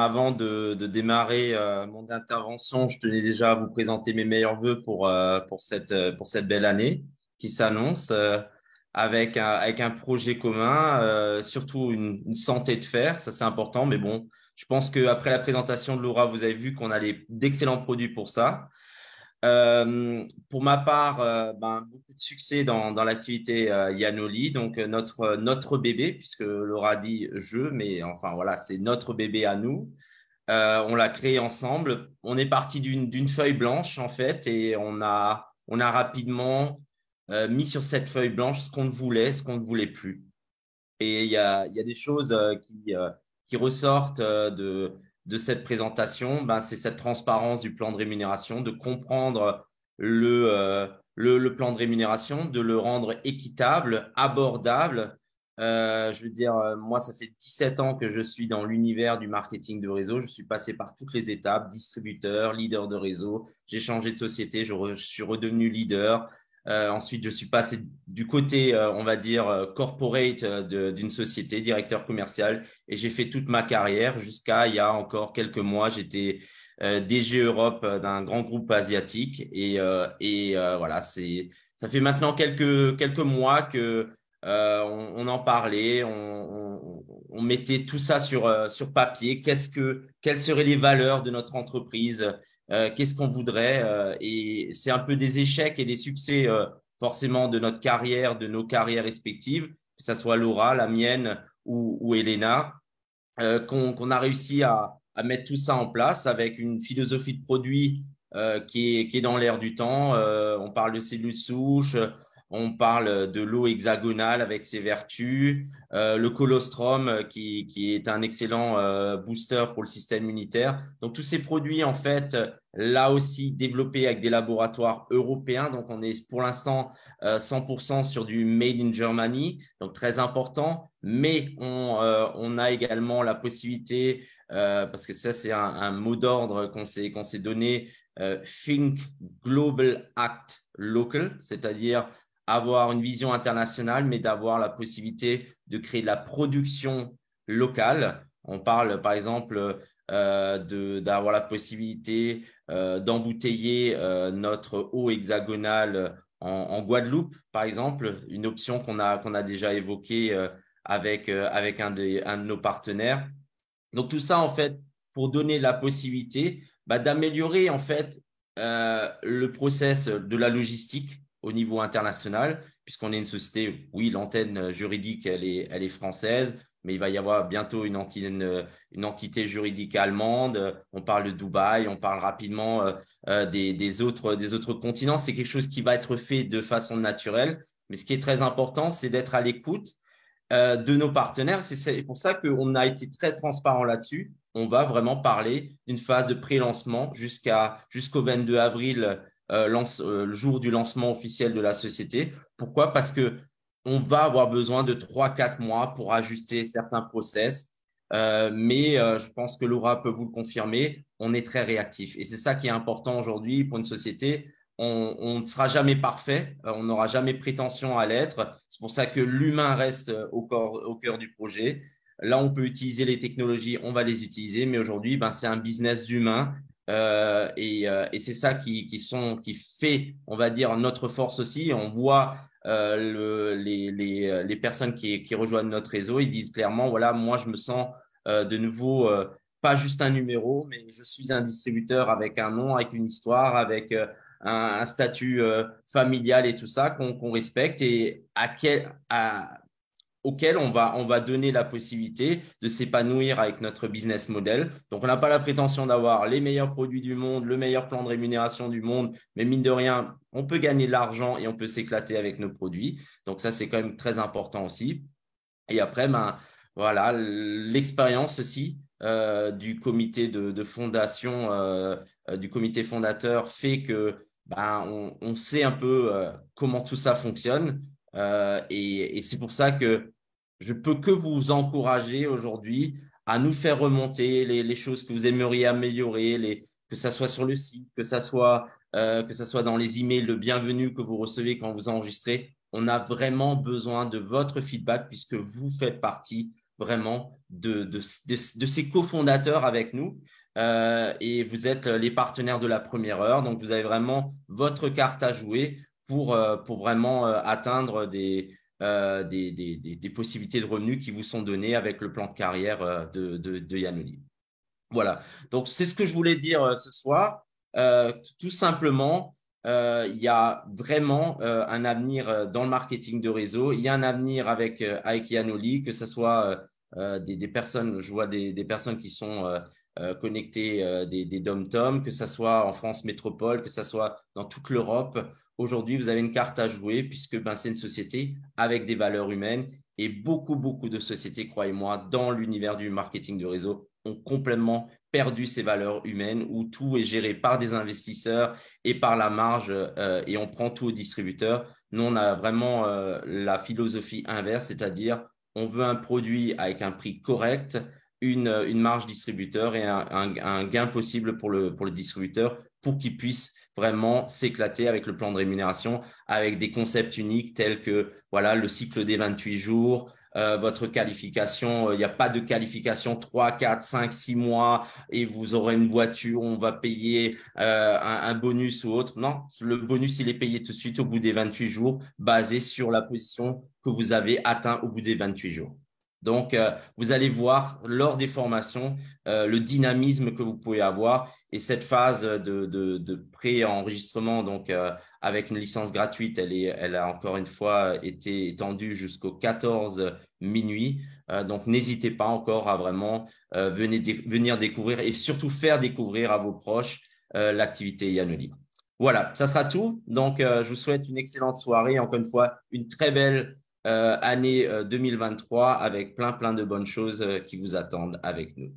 Avant de démarrer mon intervention, je tenais déjà à vous présenter mes meilleurs vœux pour cette belle année qui s'annonce avec un projet commun, surtout une santé de fer, ça c'est important. Mais bon, je pense qu'après la présentation de Laura, vous avez vu qu'on a d'excellents produits pour ça. Pour ma part, beaucoup de succès dans l'activité Yanoli, donc notre bébé, puisque Laura dit je, mais enfin voilà, c'est notre bébé à nous. On l'a créé ensemble. On est parti d'une feuille blanche en fait, et on a rapidement mis sur cette feuille blanche ce qu'on voulait, ce qu'on ne voulait plus. Et il y a des choses qui ressortent de cette présentation. Ben, c'est cette transparence du plan de rémunération, de comprendre le plan de rémunération, de le rendre équitable, abordable. Je veux dire, moi, ça fait 17 ans que je suis dans l'univers du marketing de réseau. Je suis passé par toutes les étapes, distributeur, leader de réseau. J'ai changé de société, je suis redevenu leader. Ensuite, je suis passé du côté, on va dire, corporate d'une société, directeur commercial, et j'ai fait toute ma carrière jusqu'à il y a encore quelques mois. J'étais DG Europe d'un grand groupe asiatique, voilà, ça fait maintenant quelques mois que on en parlait, on mettait tout ça sur papier. Quelles seraient les valeurs de notre entreprise? Qu'est-ce qu'on voudrait et c'est un peu des échecs et des succès forcément de notre carrière, de nos carrières respectives, que ce soit Laura, la mienne ou Elena, qu'on a réussi à mettre tout ça en place avec une philosophie de produit qui est dans l'air du temps. On parle de cellules souches, on parle de l'eau hexagonale avec ses vertus, le colostrum qui est un excellent booster pour le système immunitaire. Donc tous ces produits, en fait, là aussi développés avec des laboratoires européens. Donc on est pour l'instant 100% sur du Made in Germany, donc très important. Mais on a également la possibilité, parce que ça c'est un mot d'ordre qu'on s'est donné, Think Global Act Local, c'est-à-dire avoir une vision internationale, mais d'avoir la possibilité de créer de la production locale. On parle par exemple d'avoir la possibilité d'embouteiller notre eau hexagonale en Guadeloupe, par exemple, une option qu'on a déjà évoquée avec un de nos partenaires. Donc tout ça, en fait, pour donner la possibilité d'améliorer en fait le process de la logistique au niveau international, puisqu'on est une société, oui, l'antenne juridique, elle est française, mais il va y avoir bientôt une entité juridique allemande. On parle de Dubaï, on parle rapidement des autres continents. C'est quelque chose qui va être fait de façon naturelle. Mais ce qui est très important, c'est d'être à l'écoute de nos partenaires. C'est pour ça qu'on a été très transparent là-dessus. On va vraiment parler d'une phase de pré-lancement jusqu'au 22 avril, le jour du lancement officiel de la société. Pourquoi? Parce que on va avoir besoin de 3 4 mois pour ajuster certains process. Je pense que Laura peut vous le confirmer, on est très réactif. Et c'est ça qui est important aujourd'hui pour une société. On ne sera jamais parfait, on n'aura jamais prétention à l'être. C'est pour ça que l'humain reste au cœur du projet. Là, on peut utiliser les technologies, on va les utiliser, mais aujourd'hui, c'est un business d'humain et c'est ça qui fait, on va dire, notre force aussi. On voit les personnes qui rejoignent notre réseau, ils disent clairement, voilà, moi, je me sens de nouveau pas juste un numéro, mais je suis un distributeur avec un nom, avec une histoire, avec un statut familial et tout ça qu'on respecte et auquel on va donner la possibilité de s'épanouir avec notre business model. Donc, on n'a pas la prétention d'avoir les meilleurs produits du monde, le meilleur plan de rémunération du monde, mais mine de rien, on peut gagner de l'argent et on peut s'éclater avec nos produits. Donc, ça, c'est quand même très important aussi. Et après, voilà, l'expérience aussi du comité de fondation, du comité fondateur fait que on sait un peu comment tout ça fonctionne. Et c'est pour ça que je peux que vous encourager aujourd'hui à nous faire remonter les choses que vous aimeriez améliorer, que ça soit sur le site, que ça soit dans les emails de bienvenue que vous recevez quand vous enregistrez. On a vraiment besoin de votre feedback puisque vous faites partie vraiment de ces cofondateurs avec nous. Et vous êtes les partenaires de la première heure. Donc, vous avez vraiment votre carte à jouer pour vraiment atteindre des possibilités de revenus qui vous sont données avec le plan de carrière de Yann Oli. Voilà. Donc, c'est ce que je voulais dire ce soir. Tout simplement, il y a vraiment un avenir dans le marketing de réseau. Il y a un avenir avec Yanoli, que ce soit des personnes, je vois des personnes qui sont connectées, des dom-toms, que ce soit en France métropole, que ce soit dans toute l'Europe. Aujourd'hui, vous avez une carte à jouer puisque ben, c'est une société avec des valeurs humaines et beaucoup, beaucoup de sociétés, croyez-moi, dans l'univers du marketing de réseau ont complètement perdu ces valeurs humaines où tout est géré par des investisseurs et par la marge et on prend tout au distributeur. Nous, on a vraiment la philosophie inverse, c'est-à-dire on veut un produit avec un prix correct, une marge distributeur et un gain possible pour le distributeur pour qu'il puisse vraiment s'éclater avec le plan de rémunération, avec des concepts uniques tels que voilà le cycle des 28 jours, votre qualification, il n'y a pas de qualification 3, 4, 5, 6 mois et vous aurez une voiture, on va payer un bonus ou autre. Non, le bonus, il est payé tout de suite au bout des 28 jours, basé sur la position que vous avez atteint au bout des 28 jours. Donc, vous allez voir lors des formations le dynamisme que vous pouvez avoir et cette phase de pré-enregistrement, donc avec une licence gratuite, elle a encore une fois été étendue jusqu'au 14 minuit. Donc, n'hésitez pas encore à vraiment venir découvrir et surtout faire découvrir à vos proches l'activité Yanoli. Voilà, ça sera tout. Donc, je vous souhaite une excellente soirée. Encore une fois, une très belle année 2023 avec plein de bonnes choses qui vous attendent avec nous.